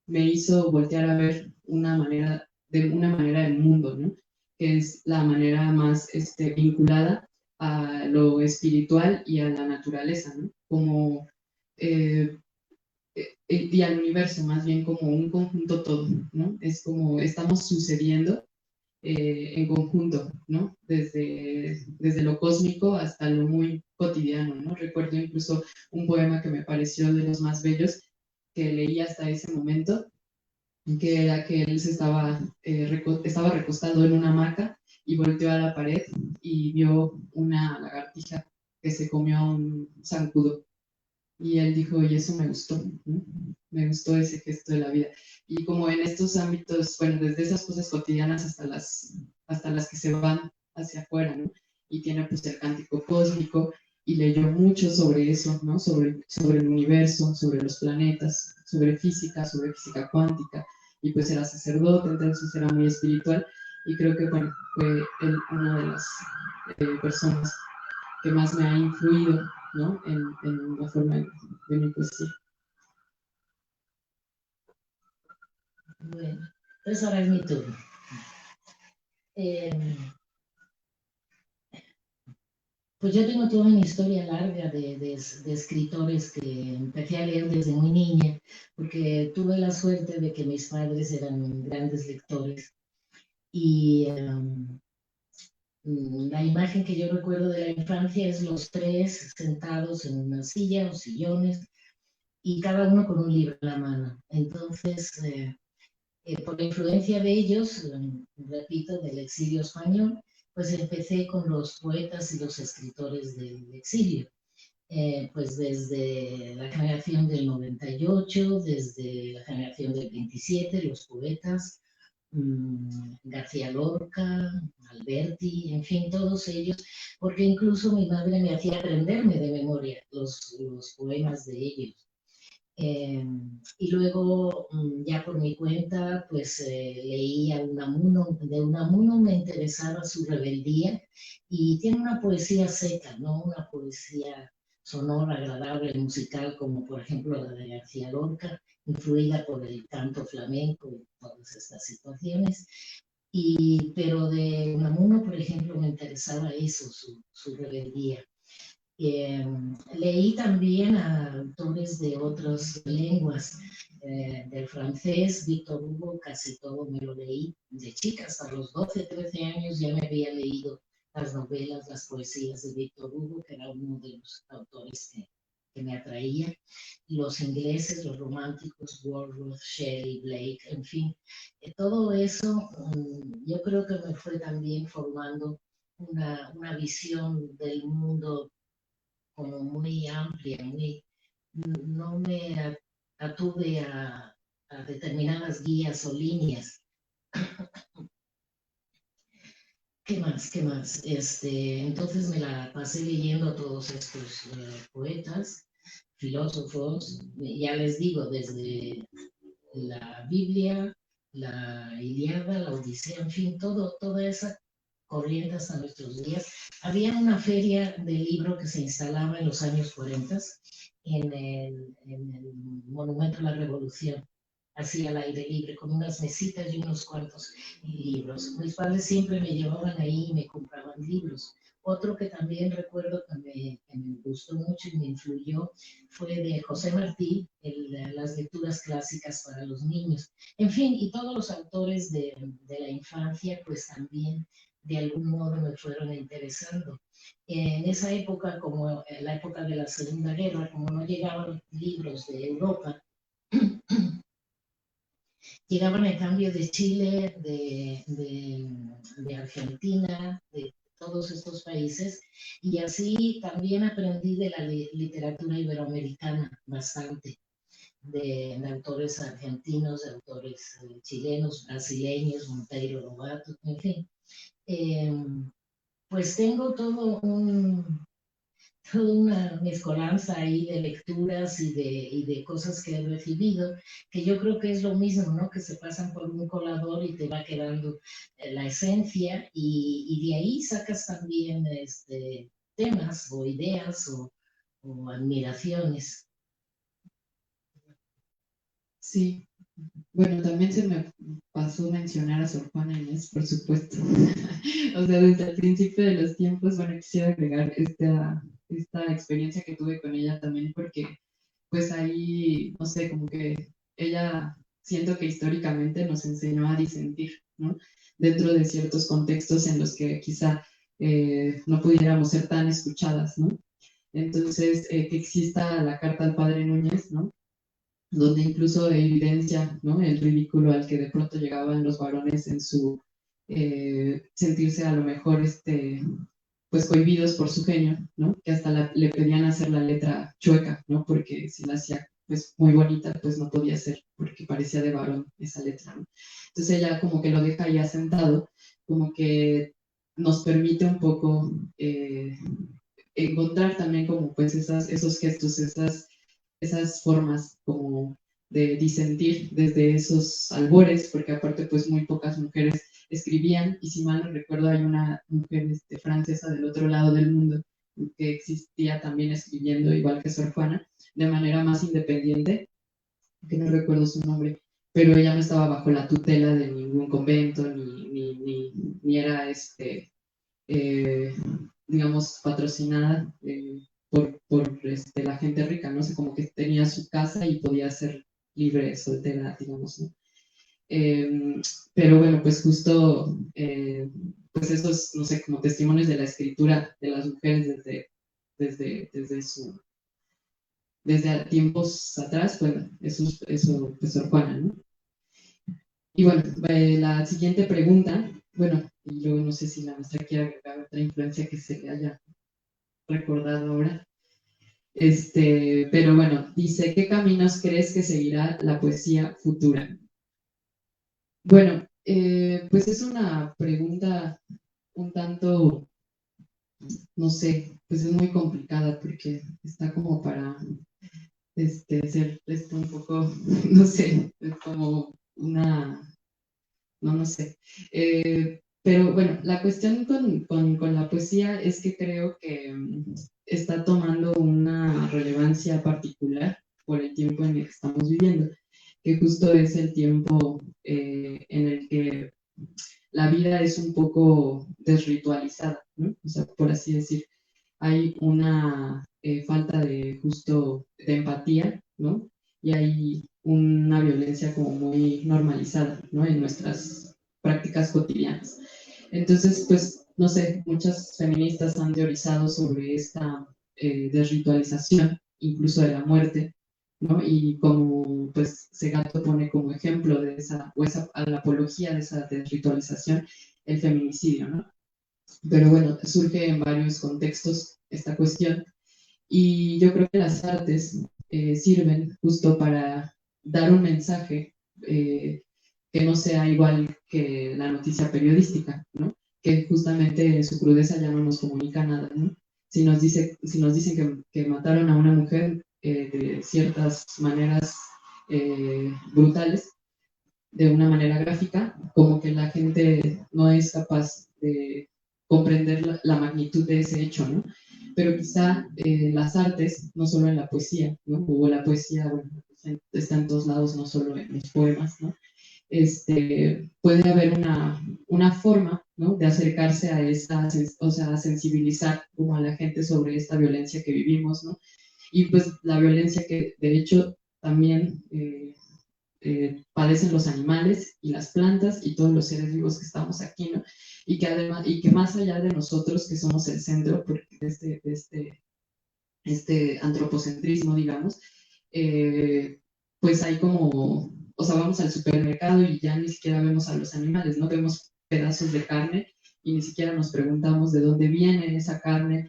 me hizo voltear a ver de una manera el mundo, ¿no? Que es la manera más vinculada a lo espiritual y a la naturaleza, ¿no? Como, y al universo, más bien como un conjunto todo, ¿no? Es como estamos sucediendo en conjunto, ¿no? Desde lo cósmico hasta lo muy cotidiano, ¿no? Recuerdo incluso un poema que me pareció de los más bellos que leí hasta ese momento, que era que él estaba recostado en una hamaca y volteó a la pared y vio una lagartija que se comió a un zancudo. Y él dijo, y eso me gustó, ¿no? Me gustó ese gesto de la vida. Y como en estos ámbitos, bueno, desde esas cosas cotidianas hasta las que se van hacia afuera, ¿no? Y tiene pues el cántico cósmico y leyó mucho sobre eso, ¿no? Sobre el universo, sobre los planetas, sobre física cuántica. Y pues era sacerdote, entonces era muy espiritual. Y creo que, bueno, fue él una de las personas que más me ha influido, ¿no? En la forma de mi poesía. Bueno, entonces ahora es mi turno. Pues yo tengo toda una historia larga de escritores que empecé a leer desde muy niña, porque tuve la suerte de que mis padres eran grandes lectores. Y la imagen que yo recuerdo de la infancia es los tres sentados en una silla o sillones y cada uno con un libro en la mano. Entonces, por la influencia de ellos, repito, del exilio español, pues empecé con los poetas y los escritores del exilio. Pues desde la generación del 98, desde la generación del 27, los poetas, García Lorca, Alberti, en fin, todos ellos, porque incluso mi madre me hacía aprenderme de memoria los poemas de ellos. Y luego, ya por mi cuenta, pues leía Unamuno. De Unamuno me interesaba su rebeldía y tiene una poesía seca, no una poesía sonora, agradable, musical, como por ejemplo la de García Lorca, influida por el canto flamenco y todas estas situaciones. Pero de Unamuno, por ejemplo, me interesaba eso, su rebeldía. Leí también a autores de otras lenguas, del francés, Víctor Hugo, casi todo me lo leí de chica, hasta los 12, 13 años ya me había leído las novelas, las poesías de Víctor Hugo, que era uno de los autores que me atraía. Los ingleses, los románticos, Wordsworth, Shelley, Blake, en fin, todo eso yo creo que me fue también formando una visión del mundo como muy amplia, no me atuve a determinadas guías o líneas. ¿Qué más? ¿Qué más? Entonces me la pasé leyendo a todos estos poetas, filósofos, ya les digo, desde la Biblia, la Ilíada, la Odisea, en fin, toda esa corriente hasta nuestros días. Había una feria de libro que se instalaba en los años 40 en el Monumento a la Revolución, así al aire libre, con unas mesitas y unos cuantos libros. Mis padres siempre me llevaban ahí y me compraban libros. Otro que también recuerdo que me gustó mucho y me influyó fue de José Martí, las lecturas clásicas para los niños. En fin, y todos los autores de la infancia, pues también de algún modo me fueron interesando. En esa época, como en la época de la Segunda Guerra, como no llegaban libros de Europa, llegaban en cambio de Chile, de Argentina, de todos estos países, y así también aprendí de la literatura iberoamericana bastante, de autores argentinos, de autores chilenos, brasileños, Monteiro Lobato, en fin. Pues tengo toda una mezcolanza ahí de lecturas y de cosas que he recibido, que yo creo que es lo mismo, ¿no? Que se pasan por un colador y te va quedando la esencia y de ahí sacas también temas o ideas o admiraciones. Sí, bueno, también se me pasó mencionar a Sor Juana Inés, por supuesto. O sea, desde el principio de los tiempos, bueno, quisiera agregar esta experiencia que tuve con ella también, porque pues ahí, no sé, como que ella siento que históricamente nos enseñó a disentir, ¿no? Dentro de ciertos contextos en los que quizá no pudiéramos ser tan escuchadas, ¿no? Entonces, que exista la carta al padre Núñez, ¿no? Donde incluso evidencia, ¿no? El ridículo al que de pronto llegaban los varones en su sentirse a lo mejor pues cohibidos por su genio, ¿no? Que hasta le pedían hacer la letra chueca, ¿no? Porque si la hacía pues muy bonita, pues no podía ser, porque parecía de varón esa letra, ¿no? Entonces ella como que lo deja ahí asentado, como que nos permite un poco encontrar también como pues esos gestos, esas formas como de disentir desde esos albores, porque aparte pues muy pocas mujeres escribían, y si mal no recuerdo hay una mujer francesa del otro lado del mundo que existía también escribiendo, igual que Sor Juana, de manera más independiente, que no recuerdo su nombre, pero ella no estaba bajo la tutela de ningún convento, ni era eh, digamos, patrocinada por la gente rica, ¿no? O sea, como que tenía su casa y podía ser libre, soltera, digamos, ¿no? Eh, pero bueno, pues justo, pues esos, no sé, como testimonios de la escritura de las mujeres desde tiempos atrás, bueno, eso pues Sor Juana, ¿no? Y bueno, la siguiente pregunta, bueno, y luego no sé si la maestra quiere agregar otra influencia que se le haya recordado ahora. Pero bueno, dice, ¿qué caminos crees que seguirá la poesía futura? Bueno, pues es una pregunta un tanto, no sé, pues es muy complicada porque está como para ser un poco, no sé, es como una, no sé. Pero bueno, la cuestión con la poesía es que creo que está tomando una relevancia particular por el tiempo en el que estamos viviendo, que justo es el tiempo en el que la vida es un poco desritualizada, ¿no? O sea, por así decir, hay una falta de justo de empatía, ¿no? Y hay una violencia como muy normalizada, ¿no? En nuestras prácticas cotidianas. Entonces, pues, no sé, muchas feministas han teorizado sobre esta desritualización, incluso de la muerte, ¿no? Y como, pues, Segato pone como ejemplo de a la apología de esa desritualización, el feminicidio, ¿no? Pero bueno, surge en varios contextos esta cuestión y yo creo que las artes sirven justo para dar un mensaje que no sea igual que la noticia periodística, ¿no? Que justamente en su crudeza ya no nos comunica nada, ¿no? Si nos dicen que mataron a una mujer de ciertas maneras brutales, de una manera gráfica, como que la gente no es capaz de comprender la magnitud de ese hecho, ¿no? Pero quizá las artes, no solo en la poesía, ¿no? O la poesía, bueno, está en todos lados, no solo en los poemas, ¿no? Puede haber una forma, ¿no? De acercarse a esa, o sea, a sensibilizar como a la gente sobre esta violencia que vivimos, ¿no? Y pues la violencia que de hecho también padecen los animales y las plantas y todos los seres vivos que estamos aquí, ¿no? Y que además, y que más allá de nosotros, que somos el centro de este antropocentrismo, digamos, pues hay como, o sea, vamos al supermercado y ya ni siquiera vemos a los animales, ¿no? Vemos pedazos de carne y ni siquiera nos preguntamos de dónde viene esa carne,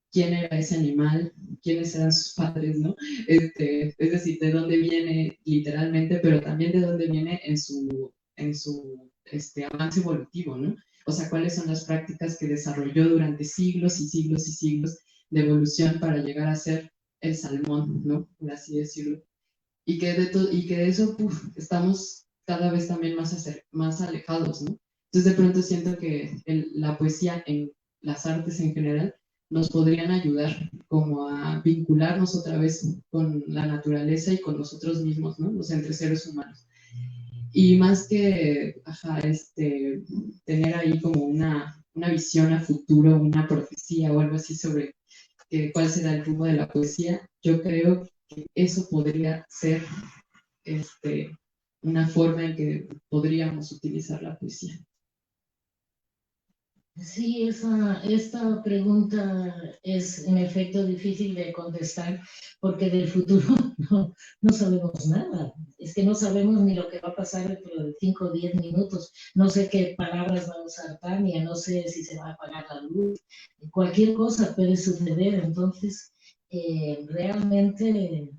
quién era ese animal, quiénes eran sus padres, ¿no? Es decir, de dónde viene literalmente, pero también de dónde viene en su avance evolutivo, ¿no? O sea, cuáles son las prácticas que desarrolló durante siglos y siglos y siglos de evolución para llegar a ser el salmón, ¿no? Por así decirlo. Y que de eso estamos cada vez también más alejados, ¿no? Entonces de pronto siento que la poesía en las artes en general nos podrían ayudar como a vincularnos otra vez con la naturaleza y con nosotros mismos, ¿no? O sea, entre seres humanos. Y más que, tener ahí como una visión a futuro, una profecía o algo así sobre cuál será el rumbo de la poesía, yo creo que eso podría ser, una forma en que podríamos utilizar la poesía. Sí, esta pregunta es en efecto difícil de contestar porque del futuro no sabemos nada. Es que no sabemos ni lo que va a pasar dentro de 5 o 10 minutos. No sé qué palabras va a usar Tania, no sé si se va a apagar la luz. Cualquier cosa puede suceder. Entonces, realmente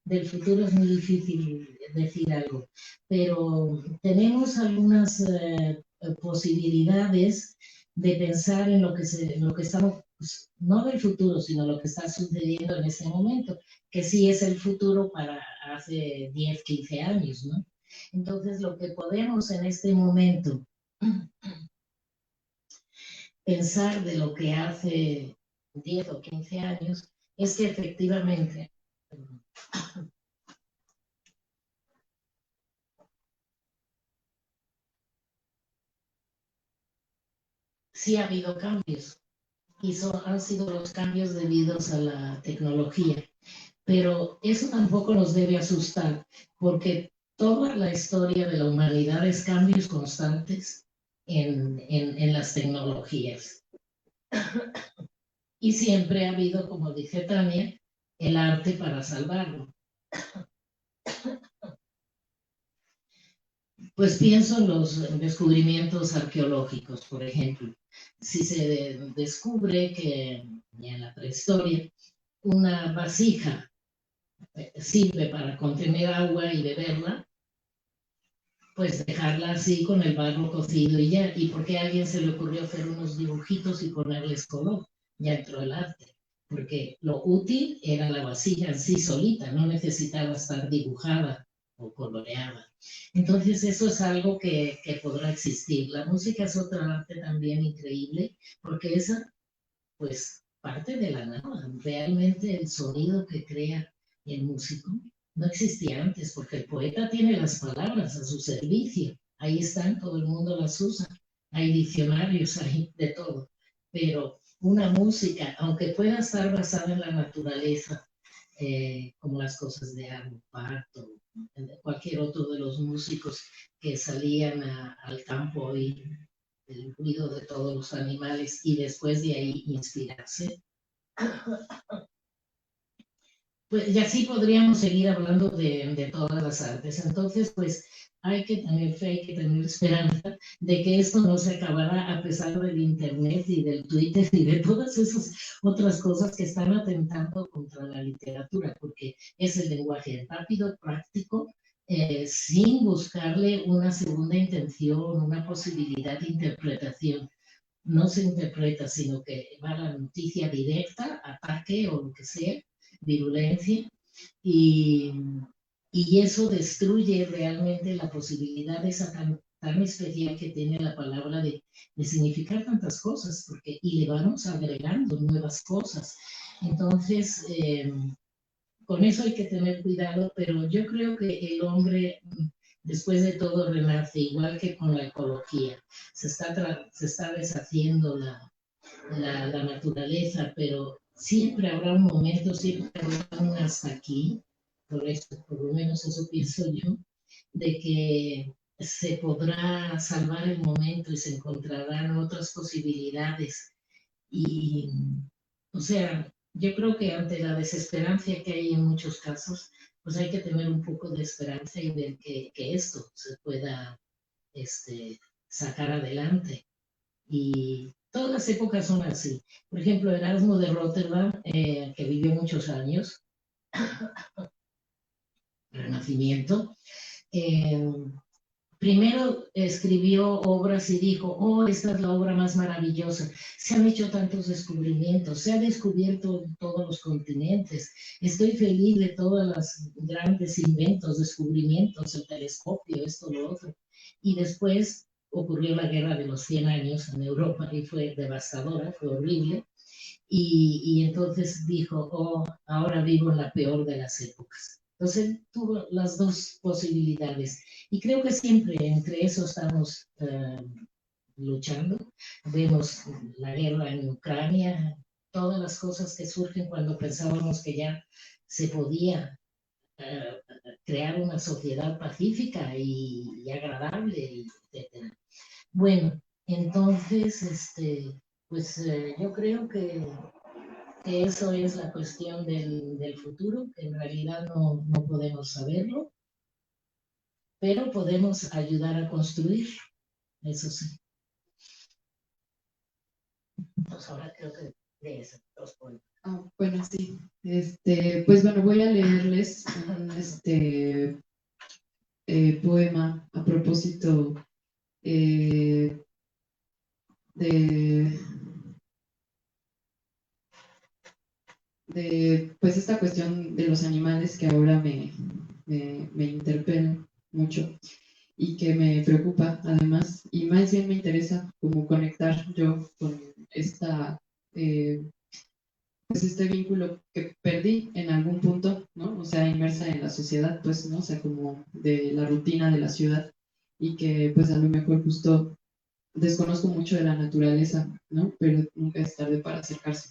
del futuro es muy difícil decir algo. Pero tenemos algunas posibilidades de pensar en lo que estamos, pues, no del futuro, sino lo que está sucediendo en ese momento, que sí es el futuro para hace 10, 15 años, ¿no? Entonces, lo que podemos en este momento pensar de lo que hace 10 o 15 años es que efectivamente sí ha habido cambios y han sido los cambios debidos a la tecnología. Pero eso tampoco nos debe asustar, porque toda la historia de la humanidad es cambios constantes en las tecnologías. Y siempre ha habido, como dice Tania, el arte para salvarlo. Pues pienso en los descubrimientos arqueológicos, por ejemplo. Si se descubre que en la prehistoria una vasija sirve para contener agua y beberla, pues dejarla así con el barro cocido y ya. ¿Y por qué a alguien se le ocurrió hacer unos dibujitos y ponerles color? Ya entró el arte. Porque lo útil era la vasija en sí solita, no necesitaba estar dibujada o coloreada. Entonces eso es algo que podrá existir. La música es otra arte también increíble, porque esa, pues, parte de la nada. Realmente el sonido que crea el músico no existía antes, porque el poeta tiene las palabras a su servicio. Ahí están, todo el mundo las usa. Hay diccionarios, hay de todo. Pero una música, aunque pueda estar basada en la naturaleza, como las cosas de Arvo Pärt o cualquier otro de los músicos que salían al campo y el ruido de todos los animales y después de ahí inspirarse. Pues, y así podríamos seguir hablando de todas las artes. Entonces, pues hay que tener fe, hay que tener esperanza de que esto no se acabará a pesar del Internet y del Twitter y de todas esas otras cosas que están atentando contra la literatura, porque es el lenguaje rápido, práctico, sin buscarle una segunda intención, una posibilidad de interpretación. No se interpreta, sino que va la noticia directa, ataque o lo que sea, virulencia, y, y eso destruye realmente la posibilidad esa tan especial que tiene la palabra de significar tantas cosas, porque, y le vamos agregando nuevas cosas. Entonces, con eso hay que tener cuidado, pero yo creo que el hombre, después de todo, renace, igual que con la ecología. Se está deshaciendo la naturaleza, pero siempre habrá un momento, siempre habrá un hasta aquí, por lo menos eso pienso yo, de que se podrá salvar el momento y se encontrarán otras posibilidades. Y, o sea, yo creo que ante la desesperanza que hay en muchos casos, pues hay que tener un poco de esperanza y ver que esto se pueda sacar adelante. Y todas las épocas son así. Por ejemplo, Erasmo de Rotterdam, que vivió muchos años, Renacimiento, eh, primero escribió obras y dijo, oh, esta es la obra más maravillosa. Se han hecho tantos descubrimientos, se ha descubierto todos los continentes. Estoy feliz de todos los grandes inventos, descubrimientos, el telescopio, esto, lo otro. Y después ocurrió la guerra de los 100 años en Europa y fue devastadora, fue horrible. Y entonces dijo, oh, ahora vivo en la peor de las épocas. Entonces tuvo las dos posibilidades. Y creo que siempre entre eso estamos luchando. Vemos la guerra en Ucrania, todas las cosas que surgen cuando pensábamos que ya se podía crear una sociedad pacífica y agradable, etc. Bueno, entonces, pues yo creo que eso es la cuestión del futuro, que en realidad no podemos saberlo, pero podemos ayudar a construirlo, eso sí. Pues ahora creo que lees dos poemas. Bueno, sí. Pues bueno, voy a leerles un poema a propósito de pues esta cuestión de los animales que ahora me interpela mucho y que me preocupa además, y más bien me interesa como conectar yo con pues este vínculo que perdí en algún punto, ¿no? O sea, inmersa en la sociedad, pues, ¿no? O sea, como de la rutina de la ciudad y que pues a lo mejor justo desconozco mucho de la naturaleza, ¿no? Pero nunca es tarde para acercarse.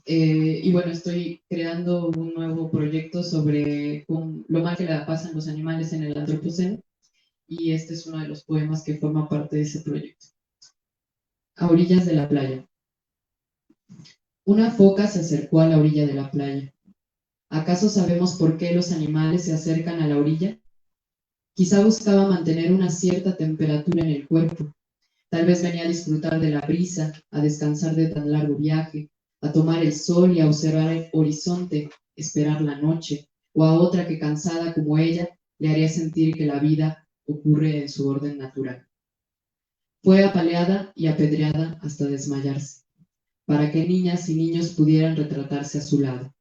Y bueno, estoy creando un nuevo proyecto sobre lo mal que le pasan los animales en el antropoceno y este es uno de los poemas que forma parte de ese proyecto. A orillas de la playa. Una foca se acercó a la orilla de la playa. ¿Acaso sabemos por qué los animales se acercan a la orilla? Quizá buscaba mantener una cierta temperatura en el cuerpo. Tal vez venía a disfrutar de la brisa, a descansar de tan largo viaje, a tomar el sol y a observar el horizonte, esperar la noche, o a otra que cansada como ella le haría sentir que la vida ocurre en su orden natural. Fue apaleada y apedreada hasta desmayarse, para que niñas y niños pudieran retratarse a su lado.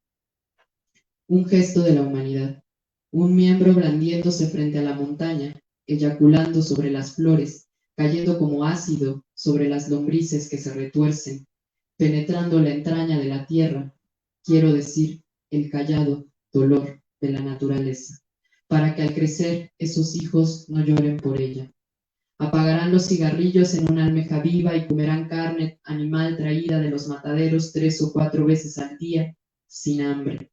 Un gesto de la humanidad, un miembro blandiéndose frente a la montaña, eyaculando sobre las flores, cayendo como ácido sobre las lombrices que se retuercen, penetrando la entraña de la tierra, quiero decir, el callado dolor de la naturaleza, para que al crecer esos hijos no lloren por ella. Apagarán los cigarrillos en una almeja viva y comerán carne animal traída de los mataderos 3 o 4 veces al día, sin hambre.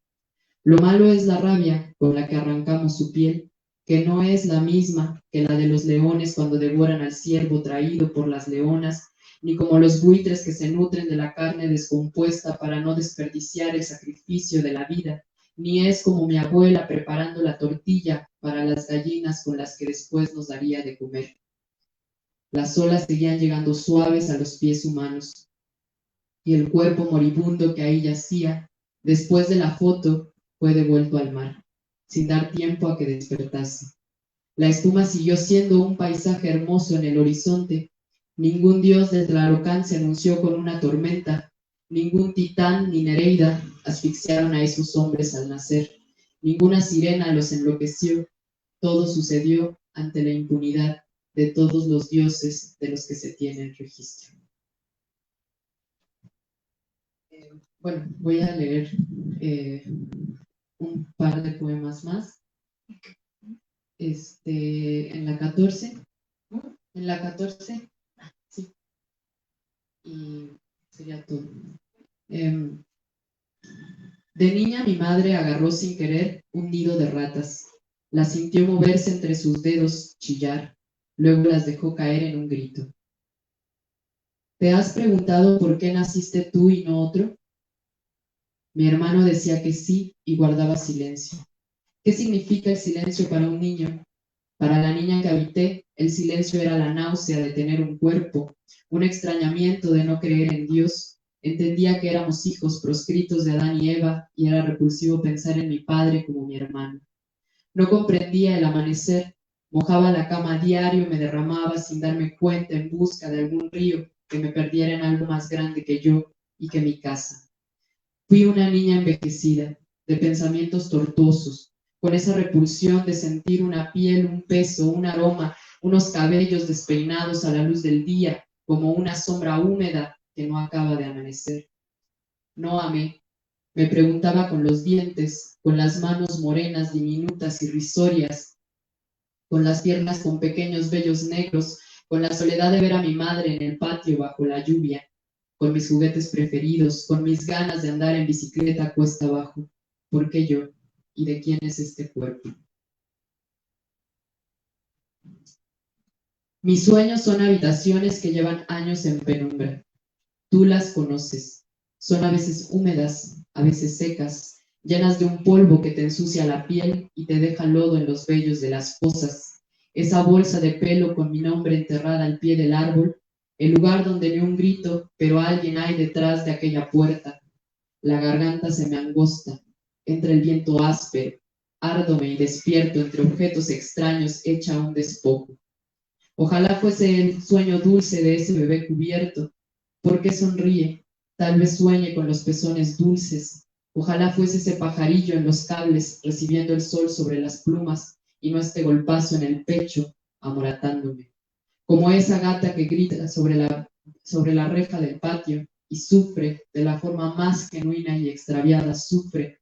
Lo malo es la rabia con la que arrancamos su piel, que no es la misma que la de los leones cuando devoran al ciervo traído por las leonas, ni como los buitres que se nutren de la carne descompuesta para no desperdiciar el sacrificio de la vida, ni es como mi abuela preparando la tortilla para las gallinas con las que después nos daría de comer. Las olas seguían llegando suaves a los pies humanos, y el cuerpo moribundo que ahí yacía, después de la foto, fue devuelto al mar, sin dar tiempo a que despertase. La espuma siguió siendo un paisaje hermoso en el horizonte. Ningún dios del Tlalocán se anunció con una tormenta. Ningún titán ni Nereida asfixiaron a esos hombres al nacer. Ninguna sirena los enloqueció. Todo sucedió ante la impunidad de todos los dioses de los que se tiene el registro. Bueno, voy a leer un par de poemas más. En la 14, sí, y sería todo. De niña mi madre agarró sin querer un nido de ratas, las sintió moverse entre sus dedos, chillar, luego las dejó caer en un grito. ¿Te has preguntado por qué naciste tú y no otro? Mi hermano decía que sí y guardaba silencio. ¿Qué significa el silencio para un niño? Para la niña que habité, el silencio era la náusea de tener un cuerpo, un extrañamiento de no creer en Dios. Entendía que éramos hijos proscritos de Adán y Eva y era repulsivo pensar en mi padre como mi hermano. No comprendía el amanecer, mojaba la cama a diario y me derramaba sin darme cuenta en busca de algún río que me perdiera en algo más grande que yo y que mi casa. Fui una niña envejecida, de pensamientos tortuosos, con esa repulsión de sentir una piel, un peso, un aroma, unos cabellos despeinados a la luz del día, como una sombra húmeda que no acaba de amanecer. No amé. Me preguntaba con los dientes, con las manos morenas, diminutas, irrisorias, con las piernas con pequeños vellos negros, con la soledad de ver a mi madre en el patio bajo la lluvia, con mis juguetes preferidos, con mis ganas de andar en bicicleta cuesta abajo. ¿Por qué yo? y de quién es este cuerpo. Mis sueños son habitaciones que llevan años en penumbra. Tú las conoces. Son a veces húmedas, a veces secas, llenas de un polvo que te ensucia la piel y te deja lodo en los vellos de las fosas. Esa bolsa de pelo con mi nombre enterrada al pie del árbol, el lugar donde ni un grito, pero alguien hay detrás de aquella puerta. La garganta se me angosta, entra el viento áspero, árdome y despierto entre objetos extraños hecha un despojo. Ojalá fuese el sueño dulce de ese bebé cubierto. ¿Por qué sonríe? Tal vez sueñe con los pezones dulces. Ojalá fuese ese pajarillo en los cables, recibiendo el sol sobre las plumas y no este golpazo en el pecho, amoratándome. Como esa gata que grita sobre la reja del patio y sufre de la forma más genuina y extraviada, sufre.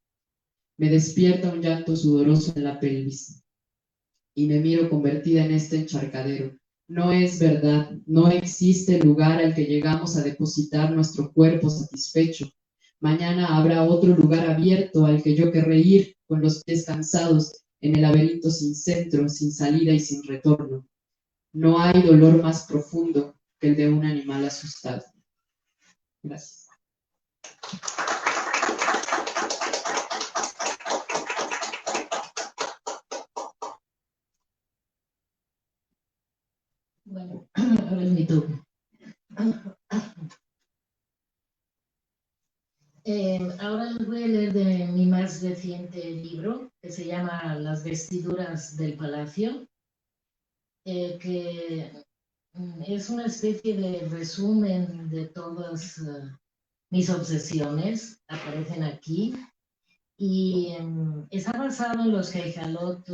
Me despierta un llanto sudoroso en la pelvis y me miro convertida en este encharcadero. No es verdad, no existe lugar al que llegamos a depositar nuestro cuerpo satisfecho. Mañana habrá otro lugar abierto al que yo querré ir con los pies cansados en el laberinto sin centro, sin salida y sin retorno. No hay dolor más profundo que el de un animal asustado. Gracias. Bueno, ahora es mi turno. Ahora les voy a leer de mi más reciente libro, que se llama Las vestiduras del palacio, que es una especie de resumen de todas mis obsesiones, aparecen aquí, y está basado en los Gejalot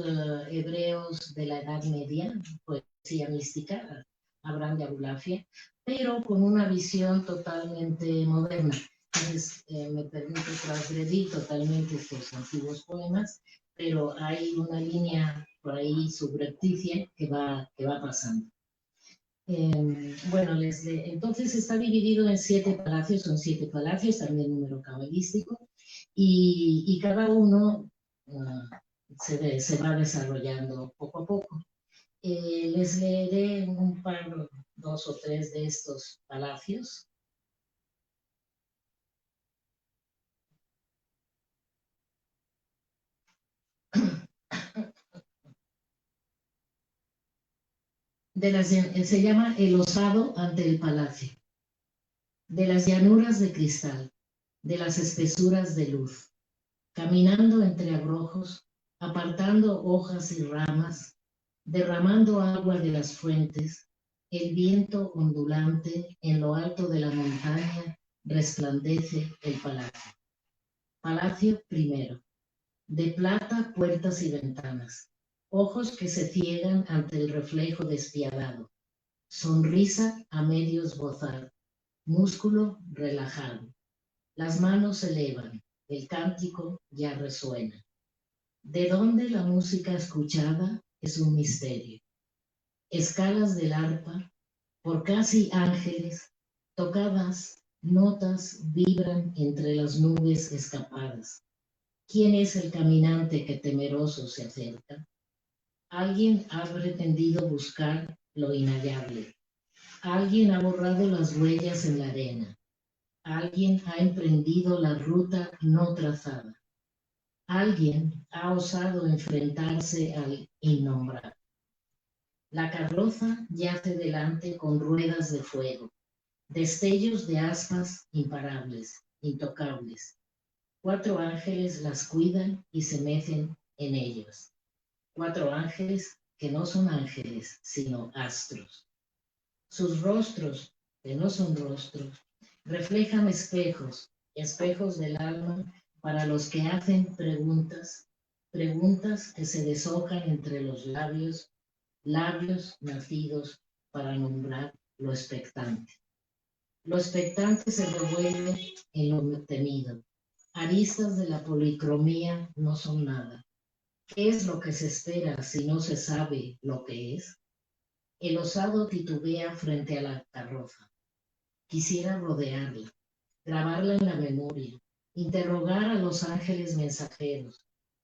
hebreos de la Edad Media, poesía mística, Abraham de Abulafia, pero con una visión totalmente moderna. Entonces, me permite transgredir totalmente estos antiguos poemas, pero hay una línea por ahí subrepticia que va pasando. Bueno, entonces está dividido en 7 palacios, son 7 palacios, también número cabalístico, y cada uno se va desarrollando poco a poco. Les leeré un par, 2 o 3 de estos palacios. Se llama El osado ante el palacio. De las llanuras de cristal, de las espesuras de luz, caminando entre abrojos, apartando hojas y ramas, derramando agua de las fuentes, el viento ondulante en lo alto de la montaña resplandece el palacio. Palacio primero, de plata puertas y ventanas, ojos que se ciegan ante el reflejo despiadado, sonrisa a medio esbozar, músculo relajado. Las manos se elevan, el cántico ya resuena. ¿De dónde la música escuchada es un misterio? Escalas del arpa, por casi ángeles, tocadas, notas vibran entre las nubes escapadas. ¿Quién es el caminante que temeroso se acerca? Alguien ha pretendido buscar lo inhallable. Alguien ha borrado las huellas en la arena. Alguien ha emprendido la ruta no trazada. Alguien ha osado enfrentarse al innombrable. La carroza yace delante con ruedas de fuego, destellos de aspas imparables, intocables. 4 ángeles las cuidan y se mecen en ellos. 4 ángeles que no son ángeles, sino astros. Sus rostros, que no son rostros, reflejan espejos, espejos del alma para los que hacen preguntas, preguntas que se deshojan entre los labios, labios nacidos para nombrar lo expectante. Lo expectante se revuelve en lo temido. Aristas de la policromía no son nada. ¿Qué es lo que se espera si no se sabe lo que es? El osado titubea frente a la carroza. Quisiera rodearla, grabarla en la memoria, interrogar a los ángeles mensajeros,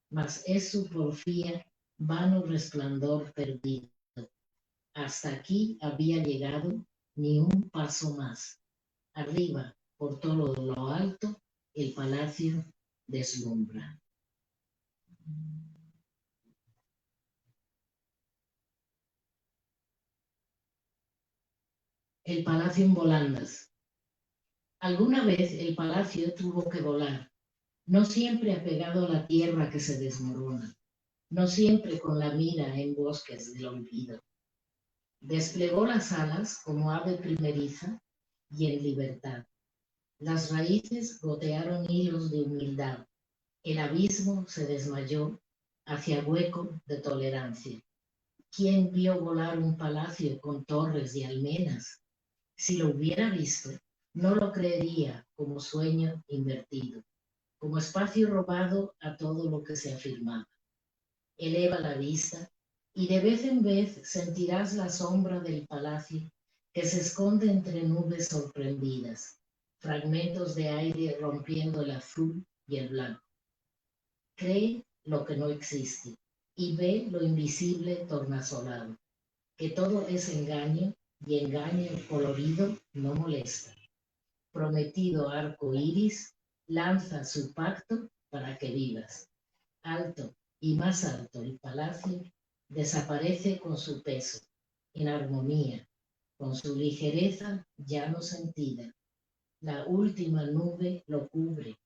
mas es su porfía vano resplandor perdido. Hasta aquí había llegado, ni un paso más. Arriba, por todo lo alto, el palacio deslumbra. El palacio en volandas. Alguna vez el palacio tuvo que volar, no siempre apegado a la tierra que se desmorona, no siempre con la mira en bosques del olvido. Desplegó las alas como ave primeriza y en libertad. Las raíces gotearon hilos de humildad. El abismo se desmayó hacia hueco de tolerancia. ¿Quién vio volar un palacio con torres y almenas? Si lo hubiera visto, no lo creería como sueño invertido, como espacio robado a todo lo que se afirmaba. Eleva la vista y de vez en vez sentirás la sombra del palacio que se esconde entre nubes sorprendidas, fragmentos de aire rompiendo el azul y el blanco. Cree lo que no existe y ve lo invisible tornasolado, que todo es engaño y engaño colorido no molesta. Prometido arco iris lanza su pacto para que vivas. Alto y más alto el palacio desaparece con su peso, en armonía, con su ligereza ya no sentida. La última nube lo cubre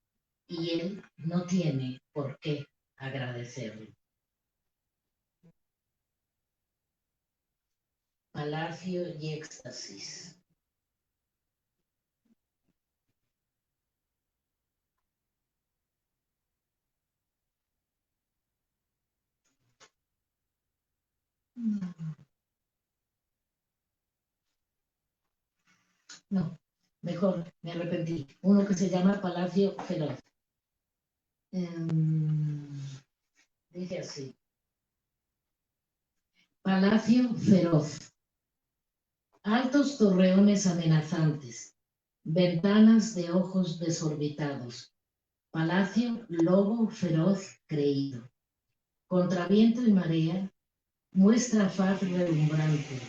y él no tiene por qué agradecerlo. Palacio y éxtasis. No, mejor, me arrepentí. Uno que se llama Palacio Feroz. Dice así. Palacio Feroz. Altos torreones amenazantes, ventanas de ojos desorbitados. Palacio lobo feroz creído. Contra viento y marea, muestra faz relumbrante,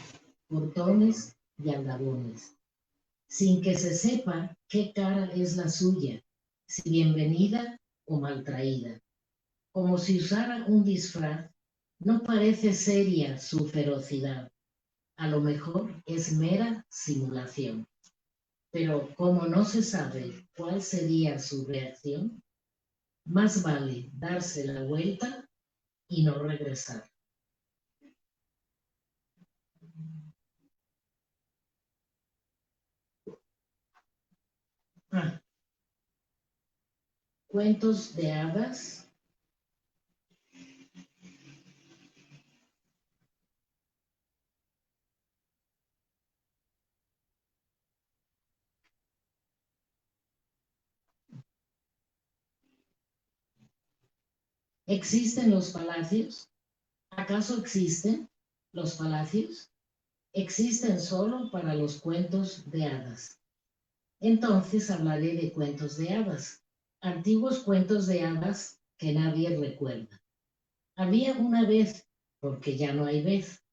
portones y aldabones. Sin que se sepa qué cara es la suya, si bienvenida o maltraída. Como si usara un disfraz, no parece seria su ferocidad. A lo mejor es mera simulación. Pero como no se sabe cuál sería su reacción, más vale darse la vuelta y no regresar. Ah, cuentos de hadas. ¿Existen los palacios? ¿Acaso existen los palacios? Existen solo para los cuentos de hadas. Entonces hablaré de cuentos de hadas, antiguos cuentos de hadas que nadie recuerda. Había una vez, porque ya no hay vez,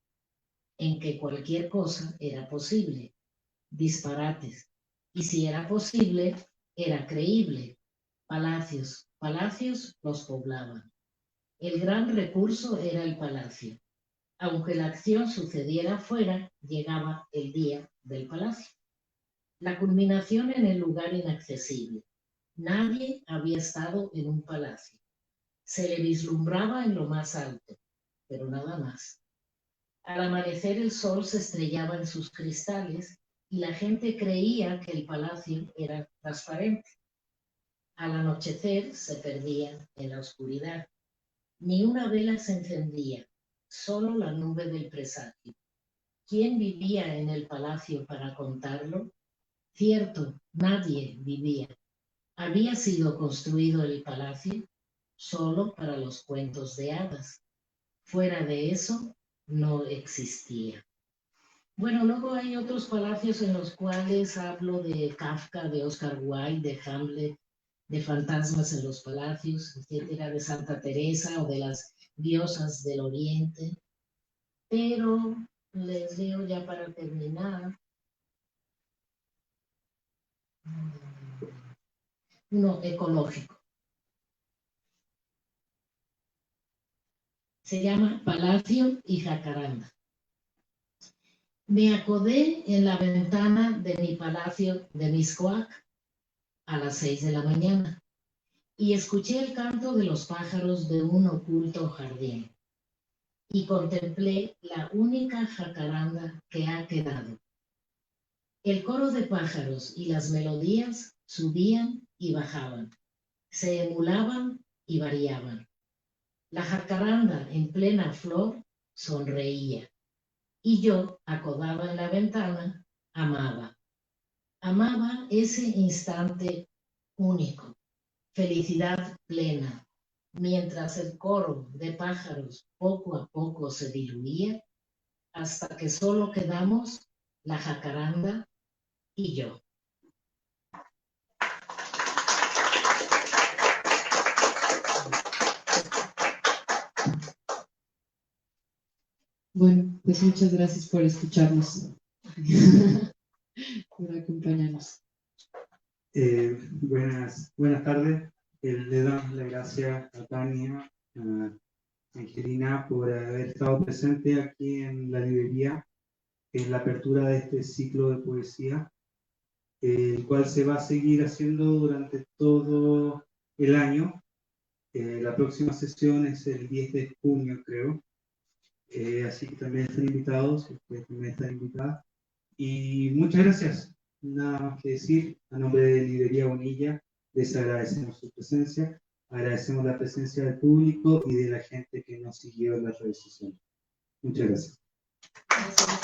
en que cualquier cosa era posible, disparates, y si era posible, era creíble. Palacios, palacios los poblaban. El gran recurso era el palacio. Aunque la acción sucediera fuera, llegaba el día del palacio. La culminación en el lugar inaccesible. Nadie había estado en un palacio. Se le vislumbraba en lo más alto, pero nada más. Al amanecer el sol se estrellaba en sus cristales y la gente creía que el palacio era transparente. Al anochecer se perdía en la oscuridad. Ni una vela se encendía, solo la nube del presagio. ¿Quién vivía en el palacio para contarlo? Cierto, nadie vivía. Había sido construido el palacio solo para los cuentos de hadas. Fuera de eso, no existía. Bueno, luego hay otros palacios en los cuales hablo de Kafka, de Oscar Wilde, de Hamlet, de fantasmas en los palacios, etcétera, de Santa Teresa o de las diosas del Oriente. Pero les leo ya para terminar uno ecológico. Se llama Palacio y Jacaranda. Me acodé en la ventana de mi palacio de Mixcoac a las 6 de la mañana y escuché el canto de los pájaros de un oculto jardín y contemplé la única jacaranda que ha quedado. El coro de pájaros y las melodías subían y bajaban, se emulaban y variaban. La jacaranda en plena flor sonreía y yo, acodada en la ventana, amaba. Amaba ese instante único, felicidad plena, mientras el coro de pájaros poco a poco se diluía hasta que solo quedamos la jacaranda y yo. Bueno, pues muchas gracias por escucharnos, por acompañarnos. Buenas tardes. Le damos las gracias a Tania, a Angelina, por haber estado presente aquí en la librería, en la apertura de este ciclo de poesía, el cual se va a seguir haciendo durante todo el año. La próxima sesión es el 10 de junio, creo. Así que también están invitados, ustedes también están invitadas. Y muchas gracias. Nada más que decir. A nombre de Librería Bonilla, les agradecemos su presencia, agradecemos la presencia del público y de la gente que nos siguió en las redes sociales. Muchas gracias. Gracias.